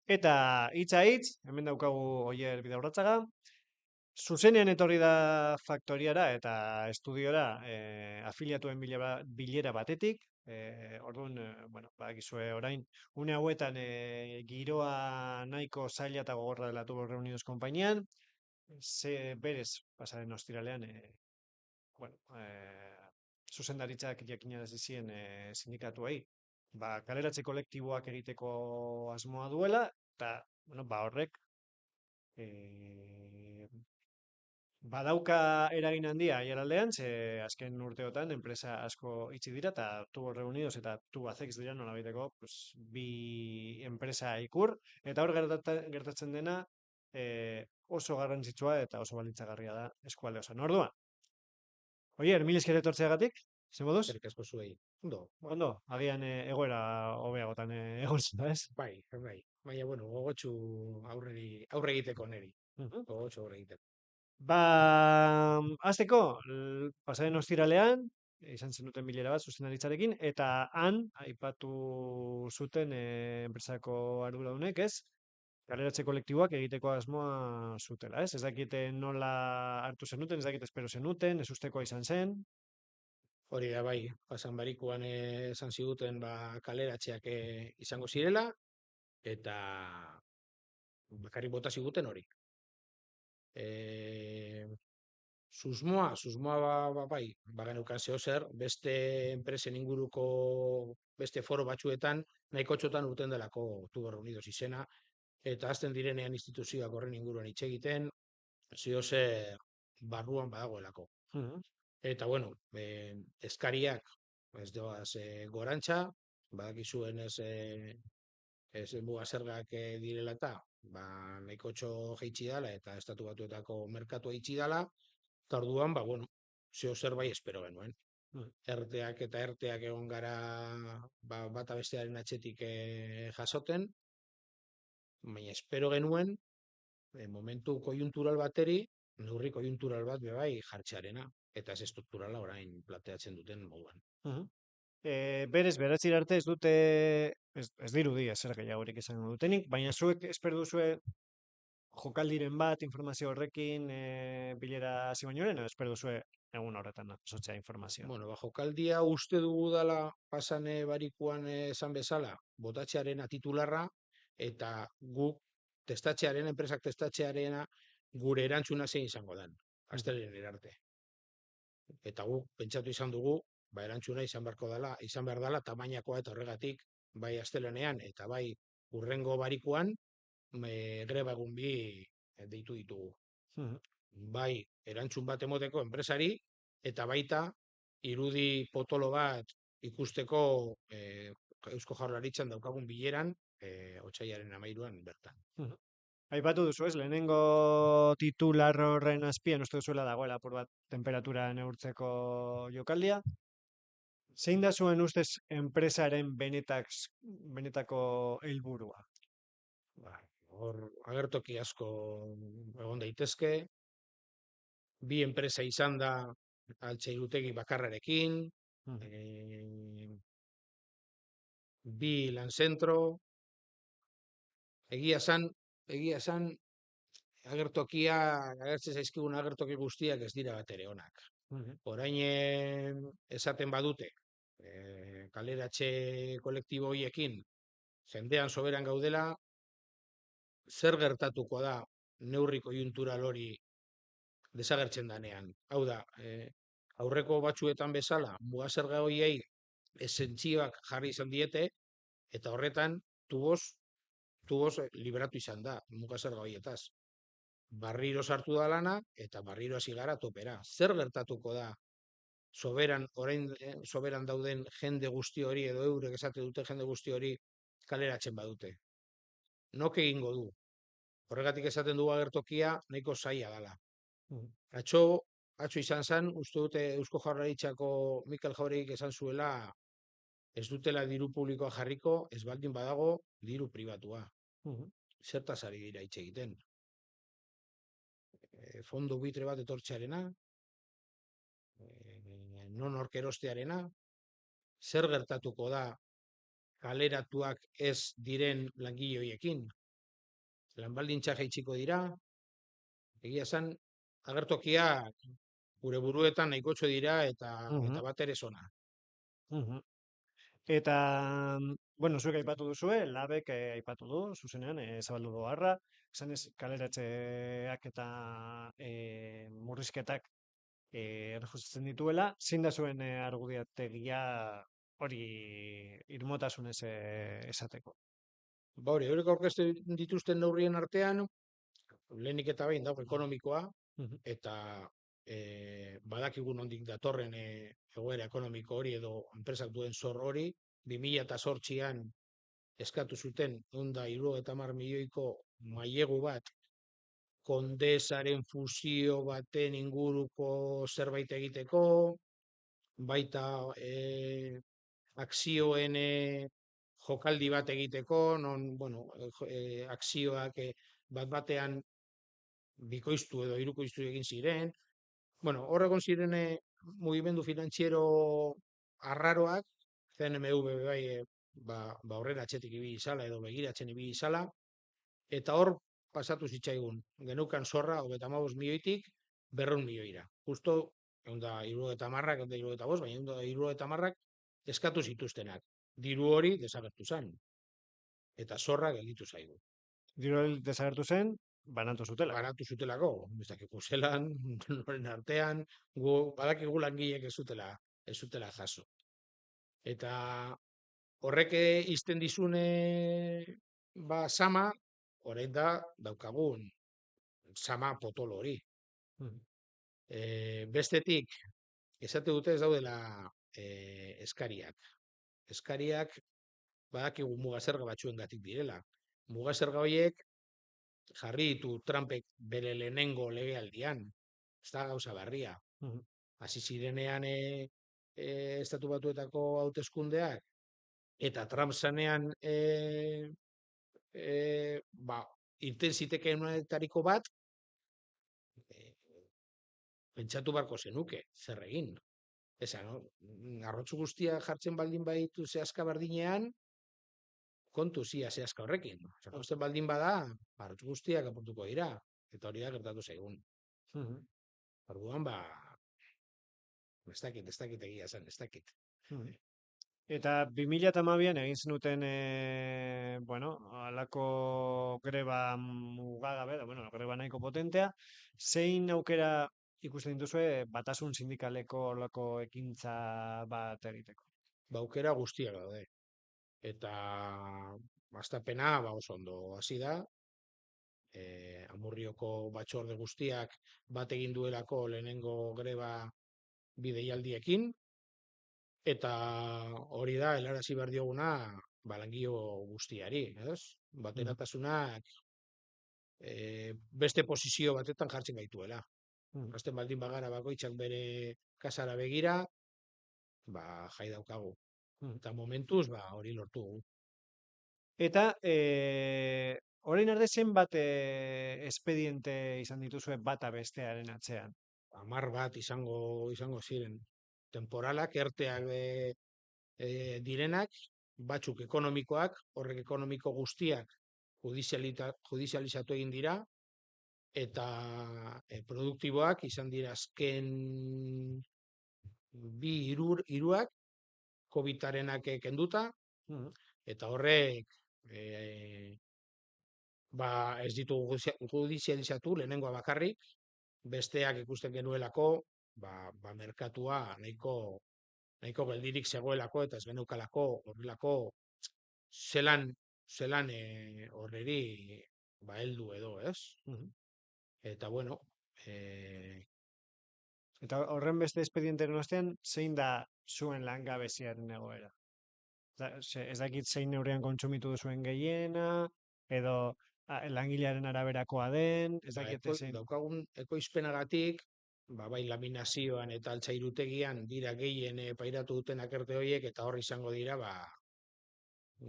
Eta hitza hitz, hemen daukagu Oier Bidaurratzaga, zuzenean etorri da faktoriara eta estudiora afiliatuen bilera batetik. Orduan, bueno, badakizue orain, une hauetan giroa nahiko zaila eta gogorra dela Tubos Reunidos konpainian, berez, pasaren ostiralean, bueno, zuzendaritzak jakinarazi zien sindikatuei, kaleratze kolektiboak egiteko asmoa duela, eta, bueno, horrek eh, badauka eragin handia aiaraldean, ze azken urteotan enpresa asko itxi dira, eta Tubos Reunidos eta Tubacex dira nolabaiteko, pues, bi enpresa ikur, eta hor gertatzen dena oso garrantzitsua eta oso balitzagarria da eskualde osoan. Orduan, Oier, mil esker etortzeagatik, ze moduz? Eskerrik asko zuei. Ondo, Ondo, agian egoera hobeagotan egon zela, ez? bai. Baina, bueno, gogotsu aurre egiteko neri. Mhm. Gogotsu aurre egiteko. Hasteko, pasaren ostiralean, izan zenuten bilera bat zuzendaritzarekin, eta han, aipatu zuten enpresako arduradunek, ez? Kaleratze kolektiboak egiteko asmoa zutela, ez? Ez dakite nola hartu zenuten, ez dakite espero zenuten, ez ustekoa izan zen. Hori da, bai, pasan barikuan esan ziguten kaleratzeak izango zirela, eta bakarrik bota ziguten hori. E, susmoa bai, bagenukan zeo zer, beste enpresen inguruko beste foro batzuetan, nahiko txotan urten delako Tubos Reunidos izena, eta azten direnean instituzioak horren inguruan hitz egiten, zeo zer barruan badagoelako. Mhm. Eta bueno, eskariak ez doaz gorantza, badakizuen ez muga zergak direla eta nahiko txo jeitsi dala eta estatu batuetako merkatua itxi dala, eta orduan, bueno, zeo zer bai espero genuen. Mhm. Erteak egon gara bata bestearen atxetik jasoten, baina espero genuen momentu kojuntural bateri, neurri kojuntural bat bai jartxearena, eta ez estrukturala orain plateatzen duten moduan. Mhm. Berez, beratzir arte ez dute, ez dirudi ezer gehiagorik izango dutenik, baina zuek espero duzue jokaldiren bat informazio horrekin bilera hasi baino lehen, edo espero duzue egun horretan jasotzea informazioa. Bueno, jokaldia uste dugu dala pasane barikuan esan bezala, botatxearena titularra, eta guk enpresak testatxearena gure erantzuna zein izango den, Mhm. astelehen arte. Eta guk pentsatu izan dugu, erantzuna izan behar dela, tamainakoa eta horregatik, bai astelenean eta bai urrengo barikuan, greba egun bi deitu ditugu. Mhm. Bai erantzun bat emoteko enpresari, eta baita irudi potolo bat ikusteko Eusko Jaurlaritzan daukagun bileran, otsailaren 13 bertan. Mhm. Aipatu duzu ez, lehenengo titular horren azpian uste duzuela dagoela apur bat temperatura neurtzeko jokaldia. Zein da zuen ustez enpresaren benetako helburua? Ba, hor agertoki asko egon daitezke, bi enpresa izan da altxairutegi bakarrarekin, Mhm. eh, bi lanzentro, egia esan, agertzen zaizkigun agertoki guztiak ez dira bat ere onak. Mhm. Orain esaten badute, kaleratxe kolektibo horiekin jendean soberan gaudela, zer gertatuko da neurri kojuntural hori desagertzen danean. Hau da, aurreko batzuetan bezala, muga zerga horiei esentzioak jarri izan diete, eta horretan tubos liberatu izan da, muga zerga horietaz. Barriro sartu da lana, eta barriro hasi gara topera. Zer gertatuko da orain soberan dauden jende guzti hori, edo eurek esate dute jende guzti hori kaleratzen badute? Nok egingo du? Horregatik esaten dugu agertokia nahiko zaila dela. Mhm. Atzo, atzo izan zen, uste dute Eusko Jaurlaritzako Mikel Jauregik esan zuela ez dutela diru publikoa jarriko, ez baldin badago diru pribatua. Mhm. Zertaz ari dira hitz egiten. Fondo buitre bat etortzearena, non orkerostearena, zer gertatuko da kaleratuak ez diren langile horiekin. lan baldintzak jaitsiko dira, egia esan, agertokiak gure buruetan nahikotxo dira Mhm, eta bat ere zona. mhm. Eta, bueno, zuek aipatu duzue, labek aipatu du, zuzenean, zabaldu du harra, esan ez, kaleratzeak eta murrizketak errefusatzen dituela, zein da zuen argudiategia hori irmotasunez esateko? Ba hori, eurek aurkeztu dituzten neurrien artean, lehenik eta behin dago ekonomikoa, Mhm, eta badakigu nondik datorren egoera ekonomiko hori edo enpresak duen zor hori, 2008an eskatu zuten 170 milioiko mailegu bat kondesaren fusio baten inguruko zerbait egiteko, baita akzioen jokaldi bat egiteko, non, bueno, akzioak bat batean bikoiztu edo hirukoiztu egin ziren. Bueno, hor egon ziren mugimendu finantziero arraroak, CNMV bai, ba horrela atzetik ibili izala edo begiratzen ibili izala, eta hor pasatu zitzaigun. Genukan zorra 35 milioitik 200 milioira. Justo 170, 175, baina 170 eskatu zituztenak. Diru hori desagertu zen, eta zorra gelditu zaigu. diru hori desagertu zen, banatu zutelako. Banatu zutelako, ez dakigu zelan, noren artean, badakigu langileek ez zutela jaso. Eta horrek izten dizune ba sama, orain da daukagun sama potolo hori. Mhm, Bestetik, esate dute ez daudela eskariak. Eskariak badakigu muga-zerga batzuengatik direla. Muga-zerga horiek jarri ditu Trumpek bere lehenengo legealdian. Ez da gauza berria. mhm. Hasi zirenean Estatu Batuetako hauteskundeak eta Trump zanean ba, irten zitekeenetariko bat, e, pentsatu barko zenuke, zer egin. Esan, no? Arrotzu guztia jartzen baldin baditu zehazka berdinean, kontu zia zehazka horrekin. Zerrausten baldin bada, arrotzu guztiak apurtuko dira. Eta hori da gertatu zaigun. Mhm, Orduan, ba, ez dakit egia zen, ez dakit. mhm. Eta 2012an egin zenuten, bueno, halako greba mugagabe, bueno, greba nahiko potentea, zein aukera ikusten dituzue batasun sindikaleko horlako ekintza bat egiteko? Ba, aukera guztiak daude. Eta hastapena ba oso ondo hasi da. Amurrioko batzorde guztiak bat egin duelako lehenengo greba bideialdiekin, eta hori da helarazi behar dioguna ba, langile guztiari, ez? Mhm, Bateratasunak beste posizio batetan jartzen gaituela. mhm, Hasten baldin bagara bakoitzak bere kasara begira, ba jai daukagu. mhm. Eta momentuz ba hori lortu dugu. Eta orain arte zenbat espediente izan dituzue bata bestearen atzean? 10 bat izango ziren. Temporalak, erteak direnak, batzuk ekonomikoak, horrek ekonomiko guztiak judizializatu egin dira, eta produktiboak izan dira azken hiruak COVID-arenak kenduta, Mhm, eta horrek e, ba, ez ditugu judizializatu lehenengoa bakarrik, besteak ikusten genuelako, ba merkatua nahiko geldirik zegoelako eta ez geneukalako horrelako zelan horreri ba heldu edo, ez? mhm. Eta bueno, eh, Eta horren beste espedienteren ostean, zein da zuen langabeziaren egoera? Ez dakit zein neurrian kontsumitu duzuen gehiena, edo langilearen araberakoa den, ez ba, dakit zein. daukagun ekoizpenagatik, ba, bai laminazioan eta altzairutegian dira gehien pairatu duten akerte horiek, eta hor izango dira, ba,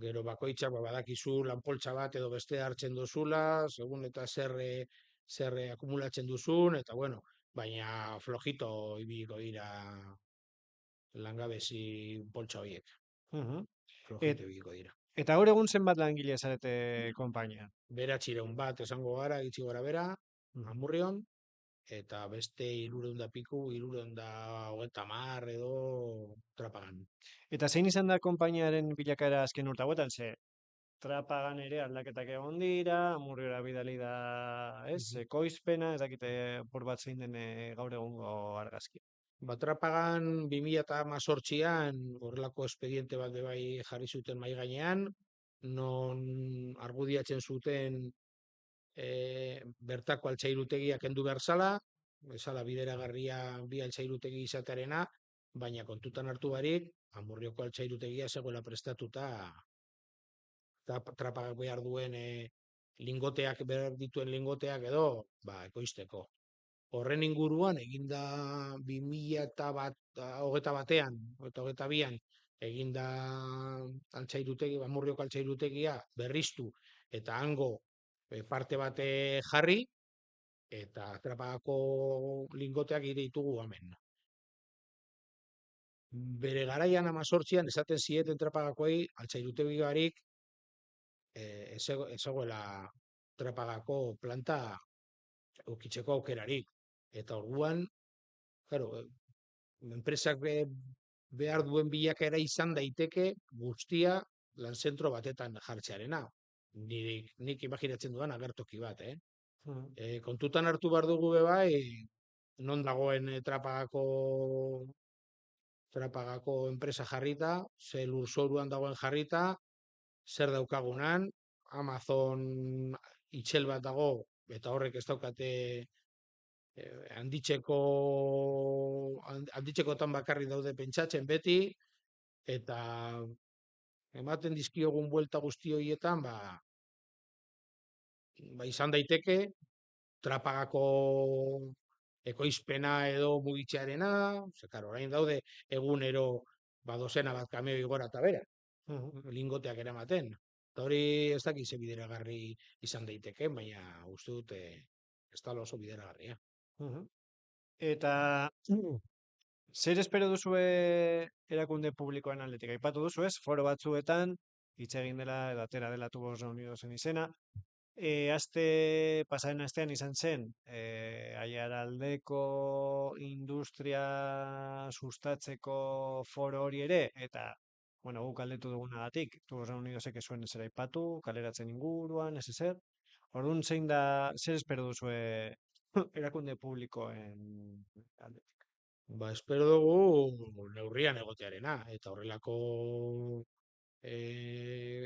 gero bakoitzak ba, badakizu lanpoltsa bat edo beste hartzen duzula, segun eta zer akumulatzen duzun, eta bueno, baina flojito ibiliko dira langabezi poltsa horiek. Mhm. Flojito ibiliko dira. Eta gaur egun zenbat langile zarete konpainian? Beratxireun bat esango gara, gitxi gora bera, Mhm. Amurrion, eta beste 300 piku, 330 edo Trapagan. Eta zein izan da konpainiaren bilakaera azken urte hauetan? Ze Trapagan ere aldaketak egon dira, Amurriora bidali da, ez? Mhm. Ekoizpena, ez dakite por bat zein den gaur egungo argazki. Trapagan 2018an horrelako espediente bat be bai jarri zuten mai gainean, non argudiatzen zuten bertako altzairutegia kendu behar zala, bezala bideragarria bi altzairutegi izatearena, baina kontutan hartu barik, Amurrioko altzairutegia zegoela prestatuta Trapagak behar duen lingoteak, behar dituen lingoteak edo, ekoizteko. Horren inguruan, eginda 2021 eta 22an, eginda altzairutegi, Amurrioko altzairutegia berriztu eta hango parte bate jarri, eta Trapagako lingoteak ire ditugu hemen. Bere garaian 18an esaten zieten Trapagakoei altzairutegi barik ez zegoela Trapagako planta ukitzeko aukerarik. Eta orduan, claro, enpresak behar duen bilakaera izan daiteke guztia lanzentro batetan jartzearena. Nik imaginatzen dudan agertoki bat, eh? Mhm. Kontutan hartu behar dugu be bai, non dagoen Trapagako enpresa jarrita, ze lurzoruan dagoen jarrita, zer daukagunan, Amazon itxel bat dago, eta horrek ez daukate handitzekotan bakarrik daude pentsatzen beti, eta ematen dizkiogun buelta guzti horietan, izan daiteke, Trapagako ekoizpena edo mugitzearena, ze karo, orain daude egunero dozena bat kamioi gora eta bera, Mhm. lingoteak eramaten. Eta hori ez dakit ze bideragarri izan daiteke, baina uste dut ez da oso bideragarria. Mhm. Eta zer espero duzue erakunde publikoen aldetik? Aipatu duzu ez, foro batzuetan, hitz egin dela, edo atera dela tubos reunidosen izena. Pasaren astean izan zen, Aiaraldeko industria sustatzeko foro hori ere, eta, bueno, guk galdetu dugunagatik, tubos reunidosek ez zuen ezer aipatu, kaleratzen inguruan, ez ezer. Orduan zein da, zer espero duzue erakunde publikoen aldetik? Espero dugu neurrian egotearena, eta horrelako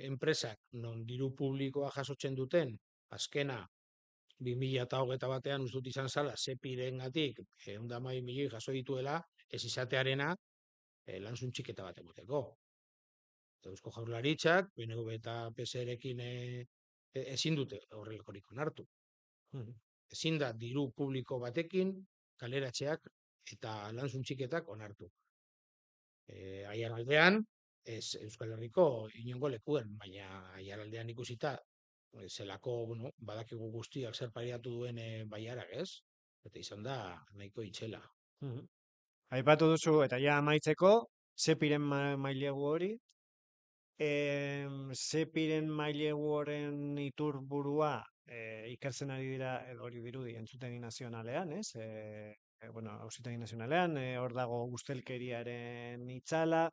enpresak non diru publikoa jasotzen duten, azkena 2021an uste dut izan zala, sepirengatik 110 milioi jaso dituela, ez izatearena lan suntxiketa bat emoteko. Eta Eusko Jaurlaritzak, PNV eta PSRekin ezin dute horrelakorik onartu. Mhm, Ezin da diru publiko batekin kaleratzeak eta lan suntxiketak onartu. Aiaraldean, ez Euskal Herriko inongo lekuen, baina Aiaraldean ikusita, zelako, bueno, badakigu guztiak zer pariatu duen baiarak, ez? Eta izan da nahiko itxela. mhm. Aipatu duzu, eta ja amaitzeko, Sepiren mailegu hori, Sepiren mailegu horren iturburua ikertzen ari dira, edo hori dirudi, entzutegi nazionalean, ez? Bueno, auzitegi nazionalean, hor dago ustelkeriaren itzala.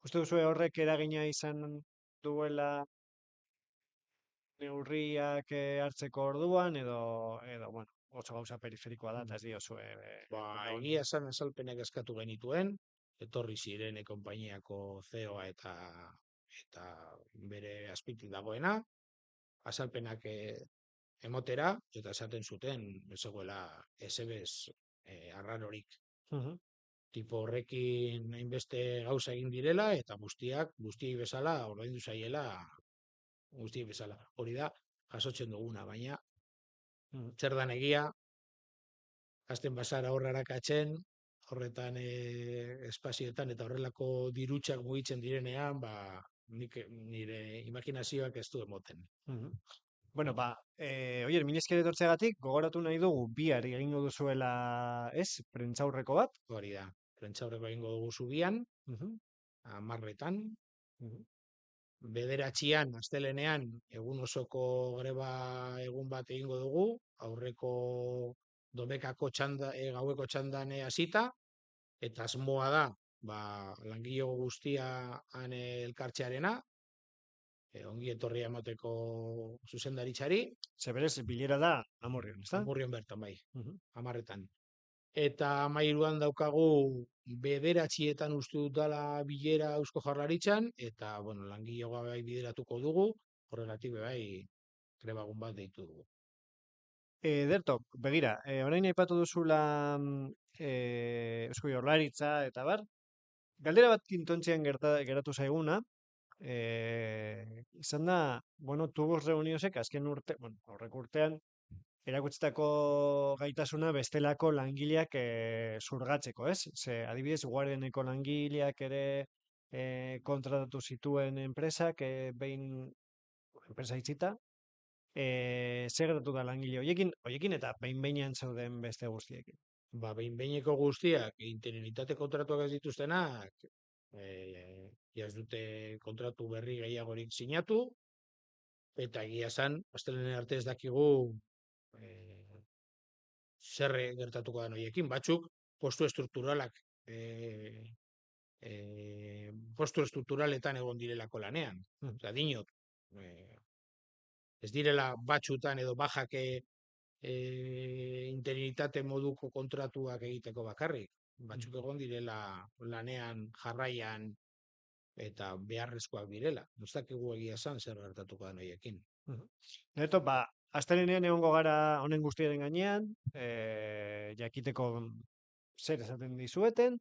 Uste duzu horrek eragina izan duela neurriak hartzeko orduan, edo bueno, oso gauza periferikoa da, eta ez diozue Egia protagonismo. esan azalpenak eskatu genituen, etorri ziren konpainiako CEOa eta bere azpitik dagoena, azalpenak emotera, eta esaten zuten, ez zegoela esebez arrarorik. Mhm, Tipo horrekin hainbeste gauza egin direla, eta guztiei bezala, ordaindu zaiela, guztiei bezala. Hori da, jasotzen duguna, baina mhm, zer dan egia, hasten bazara horrarakatzen, horretan espazioetan eta horrelako dirutxak mugitzen direnean, nire imaginazioak ez du emoten. mhm. Bueno, oier, mila esker etortzeagatik, gogoratu nahi dugu bihar egingo duzuela, ez, prentsaurreko bat. Hori da, prentzaurreko egingo dugu zubian, Mhm, 10etan, mhm. bederatzian, astelenean, egun osoko greba egun bat egingo dugu, aurreko domekako txanda, gaueko txandan hasita, eta asmoa da, ba, langile guztia han elkartzearena, ongi etorria emateko zuzendaritzari, Ze berez, bilera da Amurrion, ezta? Amurrion bertan bai, Mhm. 10. Eta 13 daukagu bederatzietan uste dut dala bilera Eusko Jaurlaritzan, eta, bueno, langilegoa bai bideratuko dugu, horregatik bai, grebagun bat deitu dugu. Ederto, begira, orain aipatu duzula Eusko Jaurlaritza eta bar, galdera bat tintontzian geratu zaiguna, izan da, bueno, tubos reuniosek azken urte, bueno, aurreko urtean, erakutsitako gaitasuna bestelako langileak zurgatzeko, ez? Ze, adibidez, Guardianeko langileak ere kontratatu zituen enpresak, behin enpresa itxita, zer gertatu da langile hoiekin eta behin-behinean zeuden beste guztiekin. Ba, behin-behineko guztiak, interinitate kontratuak ez dituztenak, ez dute kontratu berri gehiagorik sinatu, eta egia esan, astelehen arte ez dakigu zer gertatuko da horiekin. Batzuk, postu estrukturalak, postu estrukturaletan egon direlako lanean. Mm. Osa, dinot, ez direla batxutan edo bajake interinitate moduko kontratuak egiteko bakarrik. Batzuk egon direla lanean, jarraian, eta beharrezkoak direla. Ez dakigu egia esan zer gertatuko da horiekin. Neto, ba, astelehenean egongo gara honen guztiaren gainean, jakiteko zer esaten dizueten,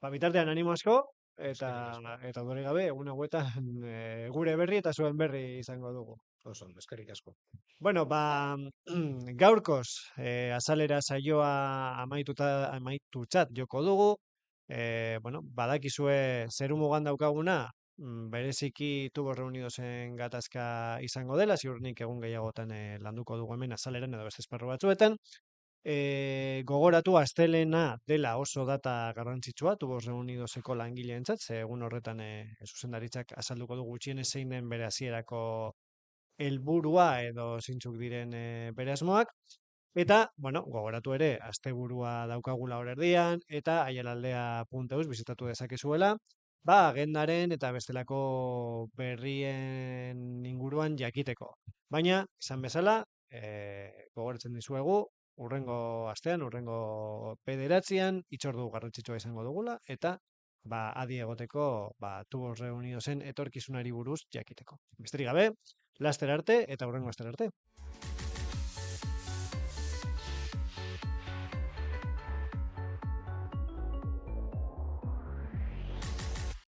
ba, bitartean animo asko, eta Eskerrik asko. eta dure gabe, egun hauetan gure berri eta zuen berri izango dugu. Oso ondo, eskerrik asko. Bueno, ba, gaurkoz, azalera saioa amaitutzat joko dugu. Bueno, badakizue zeru mugan daukaguna, bereziki tubos reunidosen gatazka izango dela, ziurrenik egun gehiagotan landuko dugu hemen azaleran edo beste esparru batzuetan. Gogoratu astelena dela oso data garrantzitsua, tubos reunidoseko langileentzat, ze egun horretan zuzendaritzak azalduko du gutxienez zein den bere hasierako helburua edo zeintzuk diren bere asmoak. Eta, bueno, gogoratu ere, asteburua daukagula hor erdian, eta aialaldea.eus bizitatu dezakezuela, ba, agendaren eta bestelako berrien inguruan jakiteko. Baina, izan bezala, gogoratzen dizuegu, urrengo astean, urrengo pederatzean, itxordu garrantzitsua izango dugula, eta ba, adi egoteko, ba, tubos reunidosen etorkizunari buruz jakiteko. Besterik gabe, laster arte eta hurrengo aster arte.